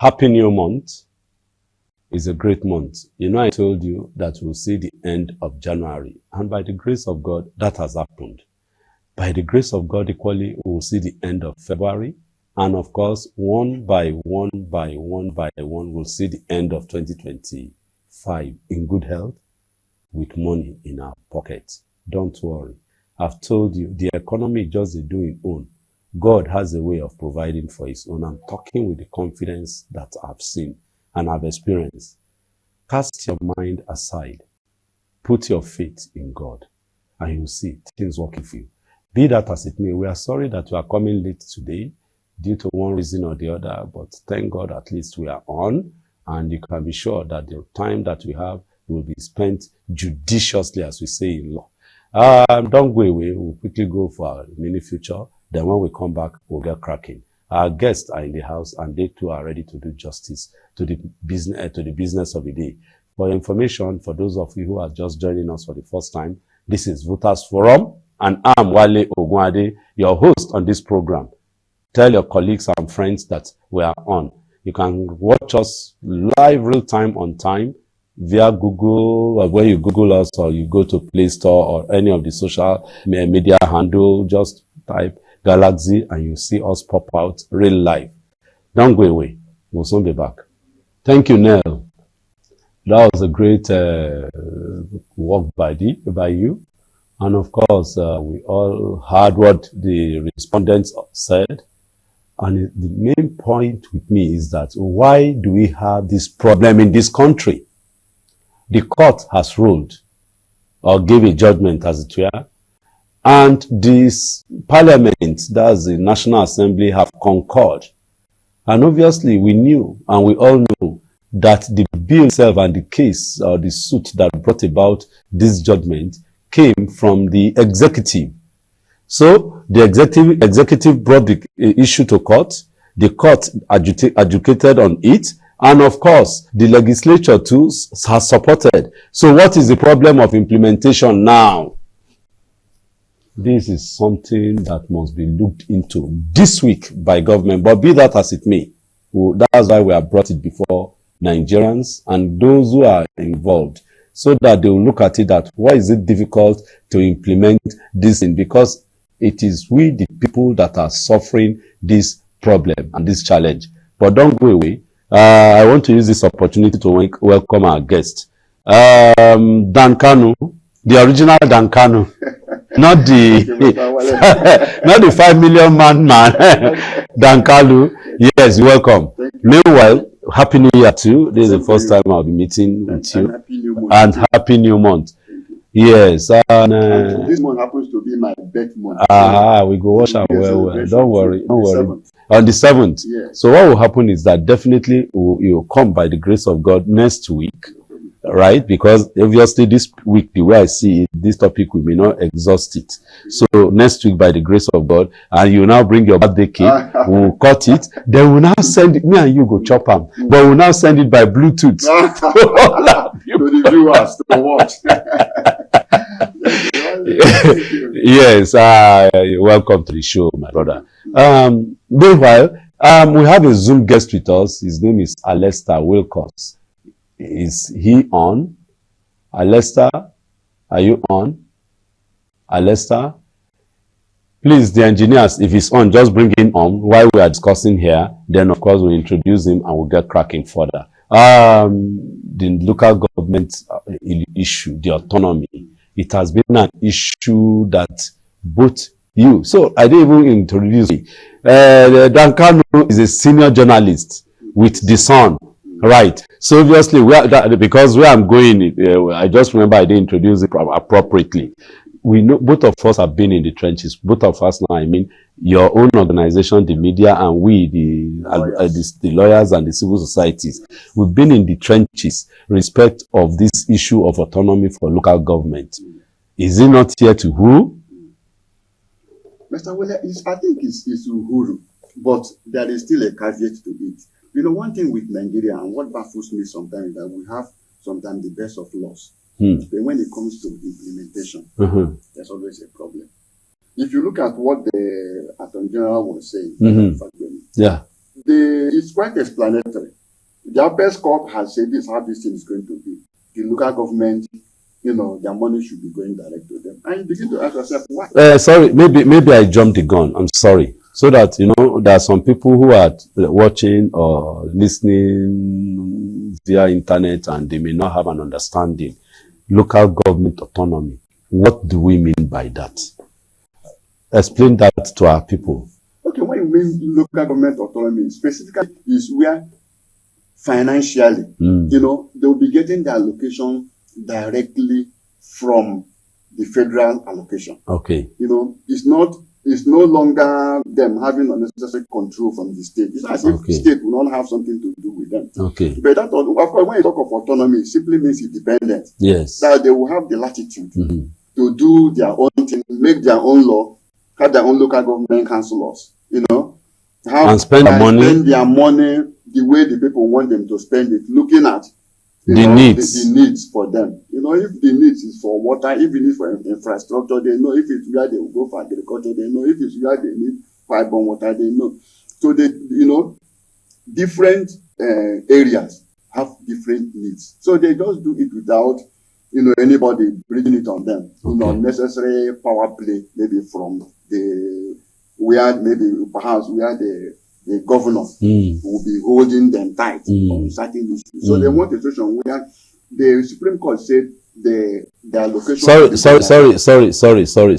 Happy New Month is a great month. You know, I told you that we'll see the end of January. And by the grace of God, that has happened. By the grace of God, equally, we'll see the end of February. And of course, one by one, we'll see the end of 2025 in good health with money in our pockets. Don't worry. I've told you, the economy just is doing own. God has a way of providing for his own. I'm talking with the confidence that I've seen and I've experienced. Cast your mind aside. Put your faith in God and you'll see things working for you. Be that as it may, we are sorry that we are coming late today due to one reason or the other, but thank God at least we are on, and you can be sure that the time that we have will be spent judiciously, as we say in law. Don't go away. We'll quickly go for our mini future. Then when we come back, we'll get cracking. Our guests are in the house and they too are ready to do justice to the business of the day. For your information, for those of you who are just joining us for the first time, this is Voters Forum and I'm Wale Ogunade, your host on this program. Tell your colleagues and friends that we are on. You can watch us live real time on time via Google, or when you Google us or you go to Play Store or any of the social media handle, just type Galaxy and you see us pop out real live. Don't go away. We'll soon be back. Thank you, Nell. That was a great work by you. And of course, we all heard what the respondents said. And the main point with me is that why do we have this problem in this country? The court has ruled or gave a judgment, as it were, and this parliament, that's the National Assembly, have concurred. And obviously we knew and we all know that the bill itself and the case or the suit that brought about this judgment came from the executive. So the executive brought the issue to court. The court adjudicated on it. And of course, the legislature too has supported. So what is the problem of implementation now? This is something that must be looked into this week by government. But be that as it may, that's why we have brought it before Nigerians and those who are involved, so that they will look at it that why is it difficult to implement this thing? Because it is we, the people, that are suffering this problem and this challenge. But don't go away. I want to use this opportunity to welcome our guest. Dan Kanu, the original Dan Kanu. Not the not the 5 million man Dan Kanu. Yes, welcome. Meanwhile, Happy New Year too. This is the first time I'll be meeting with you. And Happy New Month. Yes. And, this month happens to be my birth month. We go wash our well. Don't worry. On the 7th. Yes. So what will happen is that definitely you'll come by the grace of God next week. Right? Because obviously this week, the way I see it, this topic we may not exhaust it. So next week, by the grace of God, and you now bring your birthday cake, we'll cut it, then we'll now send it, me and you go chop them, but we'll now send it by Bluetooth to the viewers to watch. Yes, welcome to the show, my brother. Meanwhile, we have a Zoom guest with us. His name is Alistair Wilcox. Is he on? Alistair, are you on? Alistair? Please, the engineers, if he's on, just bring him on while we are discussing here. Then, of course, we'll introduce him and we'll get cracking further. The local government issue, the autonomy, it has been an issue that both you. So, I didn't even introduce you. Dan Kanu is a senior journalist with The Sun. Right. So obviously, because where I'm going, I just remember I didn't introduce it appropriately. We know both of us have been in the trenches. Both of us now, I mean, your own organization, the media, and we, the lawyers and the civil societies. We've been in the trenches respect of this issue of autonomy for local government. Is it not here to who? Mr. Wille, I think it's Uhuru, but there is still a caveat to it. You know, one thing with Nigeria, and what baffles me sometimes, is that we have sometimes the best of laws. But when it comes to implementation, there's always a problem. If you look at what the Attorney General was saying, it's quite explanatory. The Apex Court has said this how this thing is going to be. The local government, their money should be going direct to them. And you begin to ask yourself, why? Sorry, maybe I jumped the gun. I'm sorry. So that, there are some people who are watching or listening via internet and they may not have an understanding. Local government autonomy. What do we mean by that? Explain that to our people. Okay, when you mean local government autonomy, specifically is where financially, they'll be getting the allocation directly from the federal allocation. Okay. It's no longer them having unnecessary control from the state. It's as if the state will not have something to do with them. Okay. But that, of course, when you talk of autonomy, it simply means independence. Yes. That they will have the latitude to do their own thing, make their own law, have their own local government councillors, and spend their money the way the people want them to spend it, looking at the needs for them. If the needs is for water, if it is for infrastructure, they know. If it's where they will go for agriculture, they know. If it's where they need pipe-borne water, they know. So they, different areas have different needs. So they just do it without, anybody bringing it on them. Unnecessary power play, maybe from where the governor will be holding them tight on certain issues. So they want a situation where the Supreme Court said the allocation.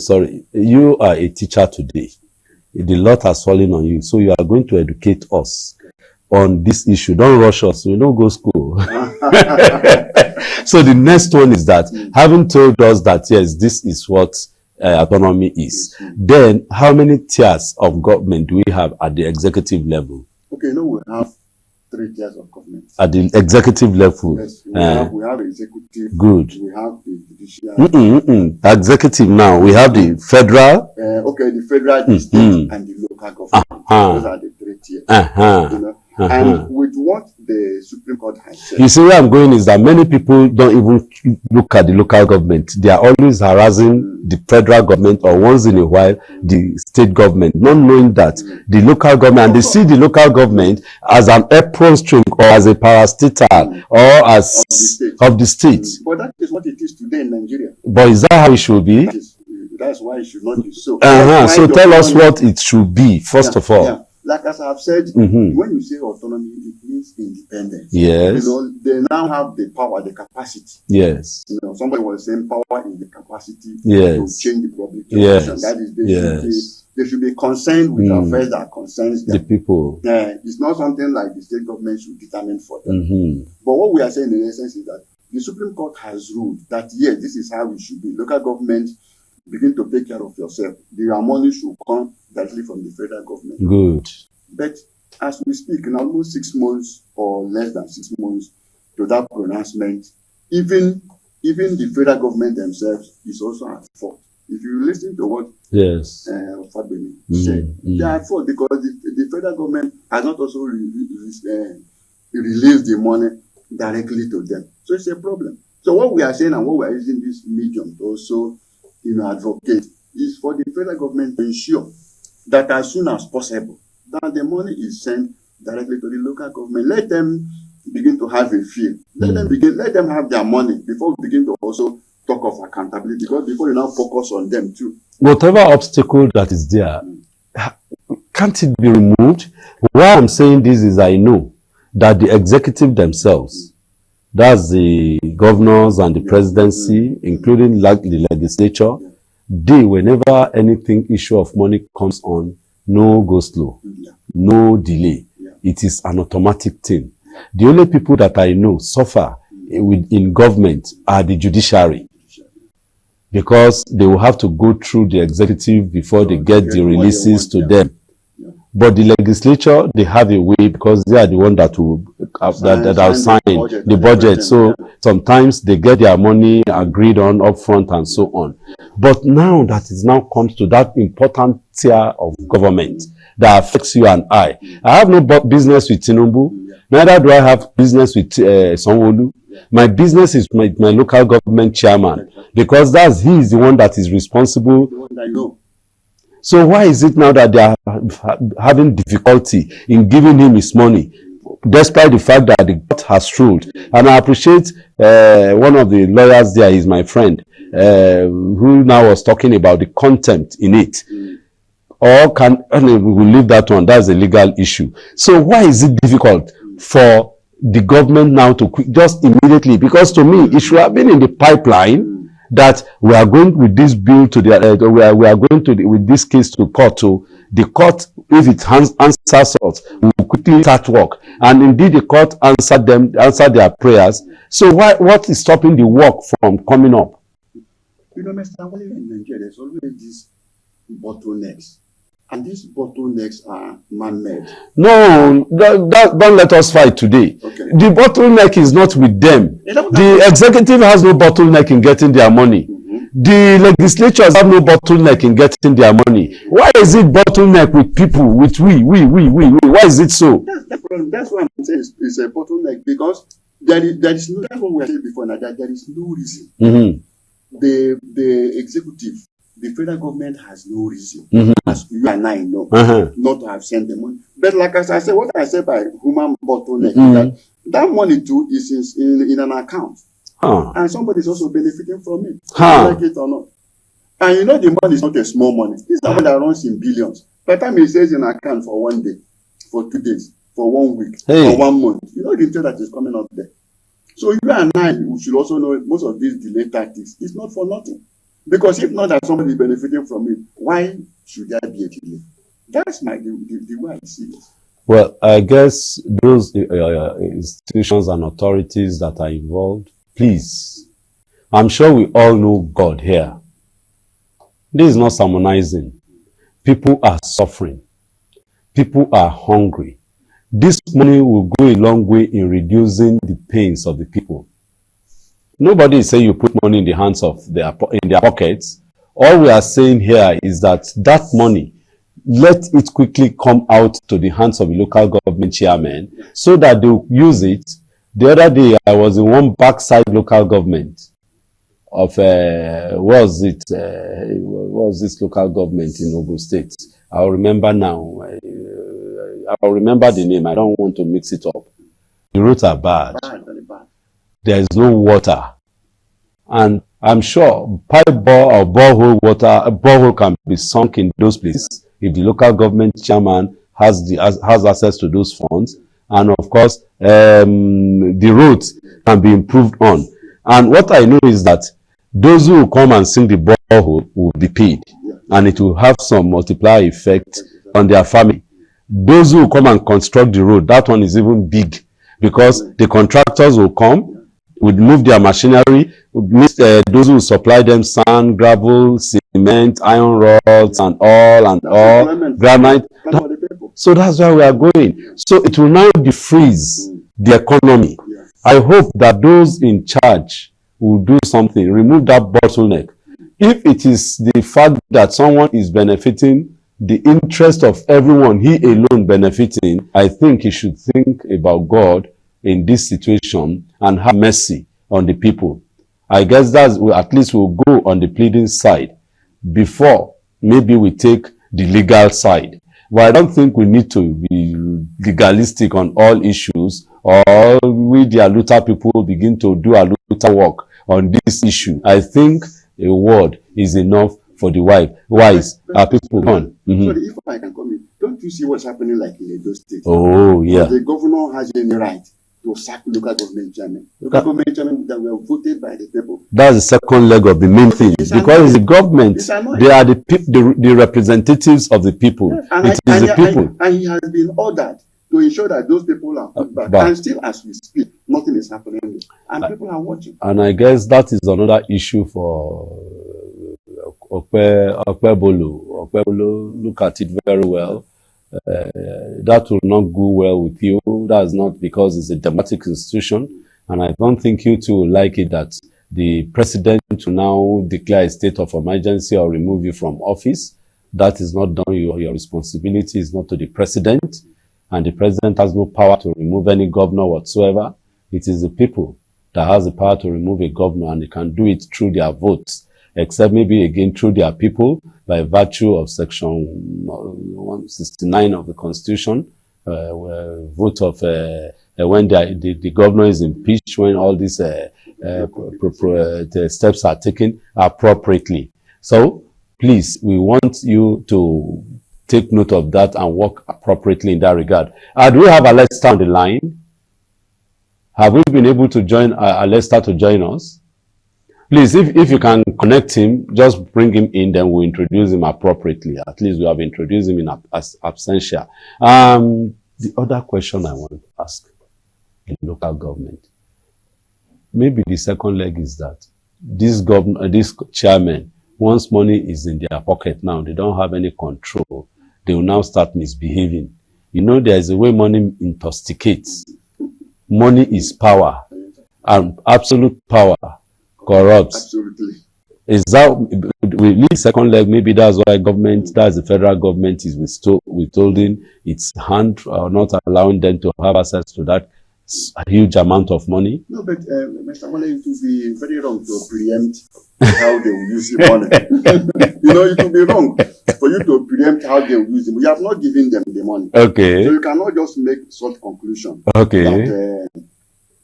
Sorry. You are a teacher today. The lot has fallen on you. So you are going to educate us on this issue. Don't rush us. We don't go school. So the next one is that, having told us that, yes, this is what autonomy is, then how many tiers of government do we have at the executive level? Okay, we have 3 tiers of government. At the executive level? Yes, we have executive. Good. We have the judiciary. Executive now. We have the federal. The federal, the state, and the local government. Those are the 3 tiers. And with what the Supreme Court has said. You see, where I'm going is that many people don't even look at the local government. They are always harassing the federal government, or once in a while the state government, not knowing that the local government, and they see the local government as an apron string or as a parastatal or as of the state. But that is what it is today in Nigeria. But is that how it should be? That's why it should not be so. So tell us what it should be, first of all. Yeah. Like as I've said, when you say autonomy, it means independence. Yes. They now have the power, the capacity. Yes. Somebody was saying power is the capacity to change the public. Yes. That is, they should be concerned with affairs that concerns them. The people. It's not something like the state government should determine for them. But what we are saying in essence is that the Supreme Court has ruled that, yes, this is how it should be. Local government, begin to take care of yourself. Your money should come directly from the federal government. Good. But as we speak, in almost 6 months or less than 6 months to that pronouncement, even the federal government themselves is also at fault. If you listen to what Fabemi said, they are at fault because the federal government has not also released the money directly to them. So it's a problem. So what we are saying and what we are using this medium to also advocate is for the federal government to ensure that as soon as possible, that the money is sent directly to the local government. Let them begin to have a feel. Let them have their money before we begin to also talk of accountability, because before you now focus on them too. Whatever obstacle that is there, can't it be removed? Why I'm saying this is I know that the executive themselves, that's the governors and the presidency, including the legislature, they, whenever anything issue of money comes on, no go slow, no delay. It is an automatic thing. The only people that I know suffer in government are the judiciary, because they will have to go through the executive before they get the releases to them. But the legislature, they have a way, because they are the one that will sign the budget. So sometimes they get their money agreed on upfront and so on. But now that it now comes to that important tier of government that affects you and I have no business with Tinubu. Neither do I have business with Sanwo-Olu. My business is my local government chairman, because he is the one that is responsible. So why is it now that they are having difficulty in giving him his money, despite the fact that the court has ruled? And I appreciate one of the lawyers there is my friend, who now was talking about the contempt in it. Or we will leave that one. That's a legal issue. So why is it difficult for the government now to just immediately? Because to me, it should have been in the pipeline that we are going with this bill to the we are going to with this case to court. To the court, if it answers us, we will quickly start work. And indeed, the court answered their prayers. So what is stopping the work from coming up? You know, Mr. Wale, in Nigeria, there's always these bottlenecks. And these bottlenecks are man-made. No, don't let us fight today. Okay. The bottleneck is not with them. The executive has no bottleneck in getting their money. The legislatures have no bottleneck in getting their money. Why is it bottleneck with people, with we? Why is it so? That's why I'm saying it's a bottleneck, because there is no, that's what we said before, that there is no reason. The executive, the federal government has no reason, as you and I know, not to have sent the money. But like as I said, what I said by human bottleneck, that money too is in an account. And somebody is also benefiting from it, like it or not. And you know the money is not a small money. It's the money that runs in billions. By the time it says in account for 1 day, for 2 days, for 1 week, for 1 month, you know the interest that is coming out there. So you and I, we should also know most of these delay tactics is not for nothing. Because if not that somebody is benefiting from it, why should there be a delay? That's the way I see it. Well, I guess those institutions and authorities that are involved, please, I'm sure we all know God here. This is not sermonizing. People are suffering. People are hungry. This money will go a long way in reducing the pains of the people. Nobody is saying you put money in the hands of in their pockets. All we are saying here is that money, let it quickly come out to the hands of the local government chairman so that they will use it. The other day, I was in one backside local government of, what was this local government in Ogun State? I'll remember now. I'll remember the name. I don't want to mix it up. The roads are bad. There is no water. And I'm sure pipe bore or borehole can be sunk in those places if the local government chairman has access to those funds. And of course, the roads can be improved on. And what I know is that those who come and sink the borehole will be paid. And it will have some multiplier effect on their family. Those who come and construct the road, that one is even big, because the contractors will come, would move their machinery, those who supply them sand, gravel, cement, iron rods, and all, granite. So that's where we are going. So it will now defreeze the economy. I hope that those in charge will do something, remove that bottleneck. If it is the fact that someone is benefiting the interest of everyone, he alone benefiting, I think he should think about God in this situation and have mercy on the people. I guess that's, at least we'll go on the pleading side before maybe we take the legal side. But I don't think we need to be legalistic on all issues, or we, the Aluta people, begin to do Aluta work on this issue. I think a word is enough for the wise. Are people gone? Sorry, if I can come in, don't you see what's happening like in Edo State? Oh, yeah. The governor has any right to sack local government chairman. Local government chairman that were voted by the people. That's the second leg of the main thing. Because the government, they are the representatives of the people. Yes, and the people. And he has been ordered to ensure that those people are put back. And still, as we speak, nothing is happening. And people are watching. And I guess that is another issue for Okpebolo. Okpebolo, look at it very well. That will not go well with you. That's not because it's a democratic institution. And I don't think you two will like it that the president will now declare a state of emergency or remove you from office. That is not done. Your responsibility is not to the president. And the president has no power to remove any governor whatsoever. It is the people that has the power to remove a governor, and they can do it through their votes. except maybe again through their people by virtue of Section 169 of the Constitution, vote of when the governor is impeached, when all these the steps are taken appropriately. So please, we want you to take note of that and work appropriately in that regard. Do we have Alesta on the line? Have we been able to join Alesta to join us? Please, if you can connect him, just bring him in, then we'll introduce him appropriately. At least we have introduced him in absentia. The other question I want to ask in local government, maybe the second leg is that this chairman, once money is in their pocket now, they don't have any control, they will now start misbehaving. You know, there is a way money intoxicates. Money is power, and absolute power corrupts. Absolutely. Is that, we leave second leg, maybe that's why that's the federal government is withholding its hand, or not allowing them to have access to that huge amount of money? No, but Mr. Wale, it would be very wrong to preempt how they will use the money. You know, it would be wrong for you to preempt how they will use it. We have not given them the money. Okay. So you cannot just make such conclusion. Okay. That,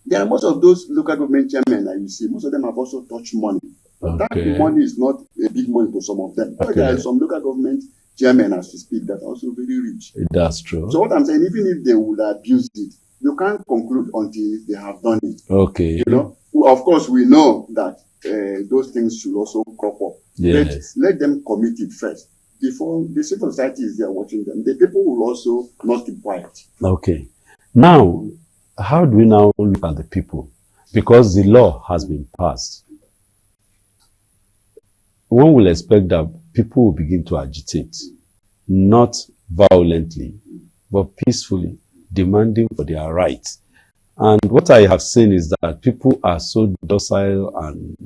there are most of those local government chairmen that you see, most of them have also touched money. But that money is not a big money to some of them. Okay. There are some local government chairmen, as we speak, that are also very rich. That's true. So what I'm saying, even if they would abuse it, you can't conclude until they have done it. Okay. You know, of course, we know that those things should also crop up. Yes. Let them commit it first. Before the civil society is there watching them, the people will also not keep quiet. Okay. Now, how do we now look at the people? Because the law has been passed. One will expect that people will begin to agitate, not violently, but peacefully, demanding for their rights. And what I have seen is that people are so docile and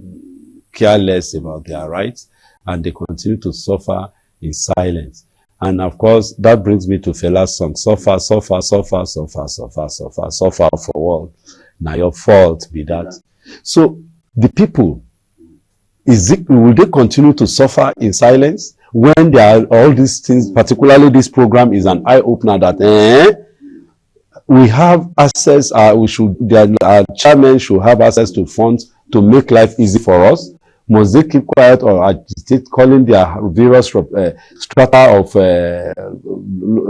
careless about their rights, and they continue to suffer in silence. And of course, that brings me to Fela's song, suffer, suffer, suffer, suffer, suffer, suffer, suffer for what? Now your fault be that. So the people, will they continue to suffer in silence when there are all these things, particularly this program is an eye-opener that we have access, our chairman should have access to funds to make life easy for us. Must they keep quiet or agitate, calling their various strata of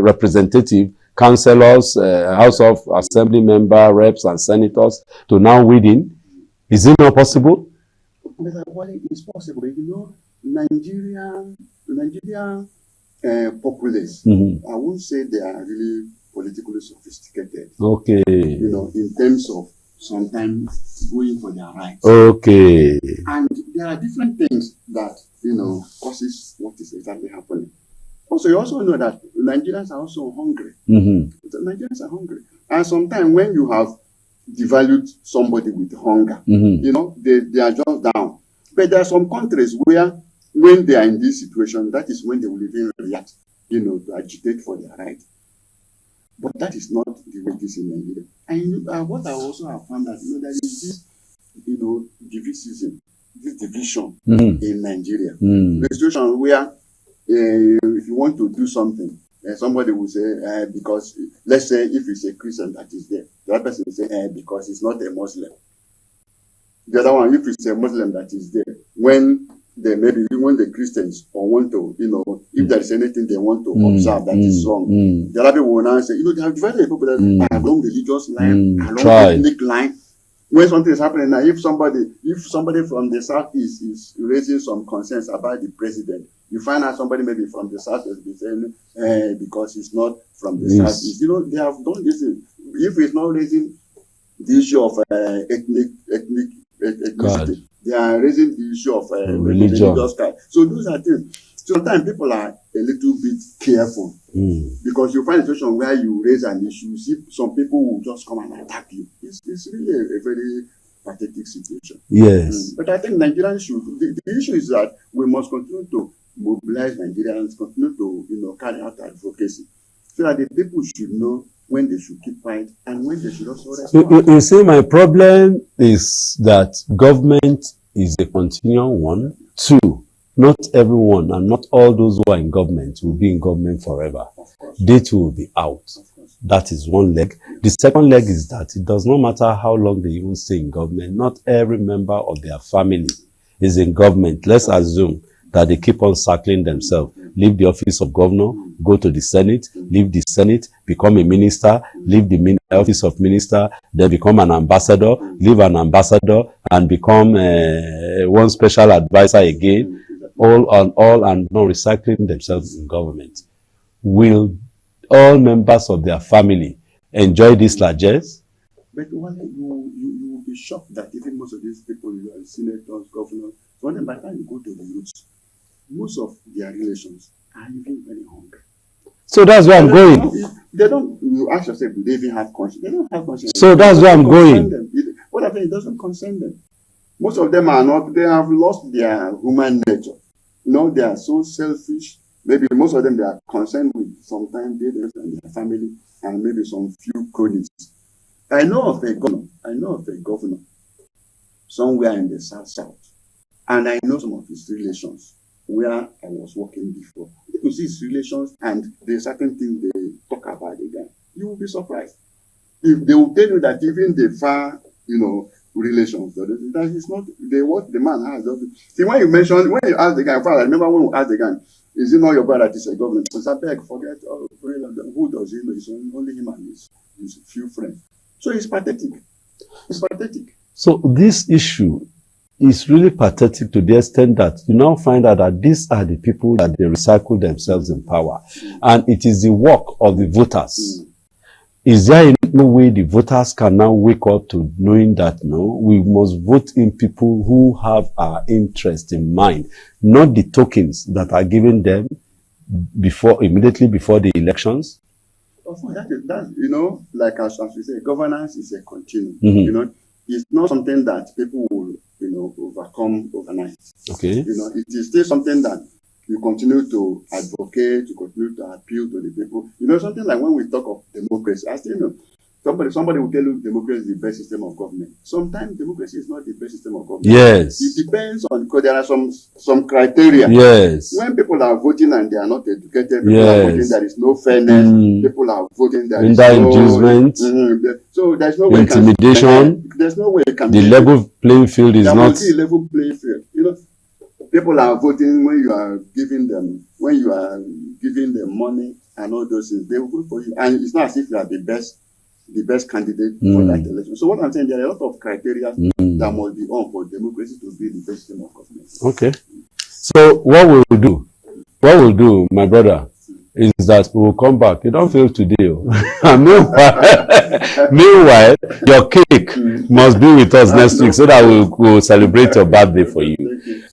representative, councillors, House of Assembly member, reps, and senators to now weed in? Is it not possible? Well, it's possible. You know, Nigerian populace, I won't say they are really politically sophisticated. Okay. You know, in terms of sometimes going for their rights. Okay. And there are different things that, you know, causes what is exactly happening. Also, you also know that Nigerians are also hungry. Nigerians are hungry. And sometimes when you have devalued somebody with hunger, you know, they are just down. But there are some countries where when they are in this situation, that is when they will even react, you know, to agitate for their right. But that is not the way it is in Nigeria. And what I also have found that, you know, there is this, you know, this division in Nigeria. The situation where if you want to do something, somebody will say, because, let's say if it's a Christian that is there, the other person will say, because it's not a Muslim. The other one, if it's a Muslim that is there, when the Christians or want to, you know, if there is anything they want to observe that is wrong, the other people will now say, you know, they have divided the people that are along religious line, along ethnic line. When something is happening now, if somebody from the south is raising some concerns about the president, you find out somebody maybe from the south will be saying, because he's not from the southeast. You know, they have done this. If it's not raising the issue of ethnicity, they are raising the issue of religious kind. So those are things. Sometimes people are a little bit careful because you find a situation where you raise an issue, you see some people will just come and attack you. It's really a very pathetic situation. Yes. But I think Nigerians should. The issue is that we must continue to mobilize Nigerians, continue to, you know, carry out advocacy, so that the people should know when they should keep quiet and when they should also respond. You see, my problem is that government is a continuum one, Two, not everyone and not all those who are in government will be in government forever. They too will be out. That is one leg. The second leg is that it does not matter how long they even stay in government. Not every member of their family is in government. Let's assume that they keep on circling themselves. Leave the office of governor, go to the Senate, leave the Senate, become a minister, leave the office of minister, then become an ambassador, leave an ambassador, and become one special advisor again, all and not recycling themselves in government. Will all members of their family enjoy these largesse? But one, you will be shocked that even most of these people, you are senators, governors, for them, by the time you go to the roots, most of their relations are even very hungry. So that's where I'm going. They don't, you ask yourself, do they even have conscience? They don't have conscience. So that's where I'm going. What I think, it doesn't concern them. Most of them are not, they have lost their human nature. You know, they are so selfish. Maybe most of them, they are concerned with sometimes they and their family and maybe some few cronies. I know of a governor somewhere in the south, and I know some of his relations where I was working before. If you see his relations and the certain things they talk about the guy, you will be surprised. If they will tell you that even the far, relations, that is not what the man has. See, when you ask the guy, I remember when we asked the guy, is it not your brother that is a governor? I said, beg, forget, who does he know? It's only him and his few friends. So it's pathetic. It's pathetic. So this issue is really pathetic to the extent that you now find out that these are the people that they recycle themselves in power. And it is the work of the voters. Is there no way the voters can now wake up to knowing that, no, we must vote in people who have our interest in mind, not the tokens that are given them immediately before the elections? Of course, that, like as we say, governance is a continuum. It's not something that people will, overcome overnight. Okay. It is still something that you continue to advocate, you continue to appeal to the people. Something like when we talk of democracy, I still know somebody will tell you democracy is the best system of government. Sometimes democracy is not the best system of government. Yes. It depends on, because there are some criteria. Yes. When people are voting and they are not educated, people are voting, there is no fairness. People are voting, there is no inducement. So there's no way intimidation. There's no way it can the be level playing field is there not. Must be a level playing field. People are voting when you are giving them money and all those things. They will vote for you, and it's not as if you are the best candidate for that election. So what I'm saying, there are a lot of criteria that must be on for democracy to be the best system of government. Okay. So what we'll do, my brother, is that we will come back. You don't feel today. And meanwhile, your cake must be with us next week so that we'll celebrate your birthday for you.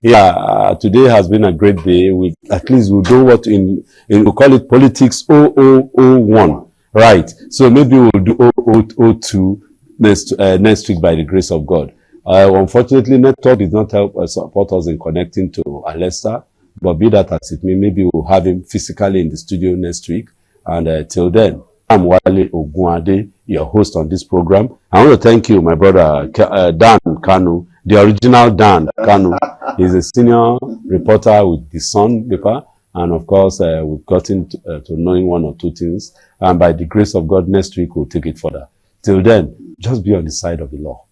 Yeah, today has been a great day. At least we'll do what we'll call it politics 0001. Right. So maybe we'll do 0002 next week by the grace of God. Unfortunately, network did not help support us in connecting to Alesta. But be that as it may, maybe we'll have him physically in the studio next week. And till then, I'm Wale Ogunade, your host on this program. I want to thank you, my brother Dan Kanu, the original Dan Kanu. He's a senior reporter with The Sun paper. And of course, we've gotten to knowing one or two things. And by the grace of God, next week we'll take it further. Till then, just be on the side of the law.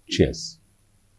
Cheers.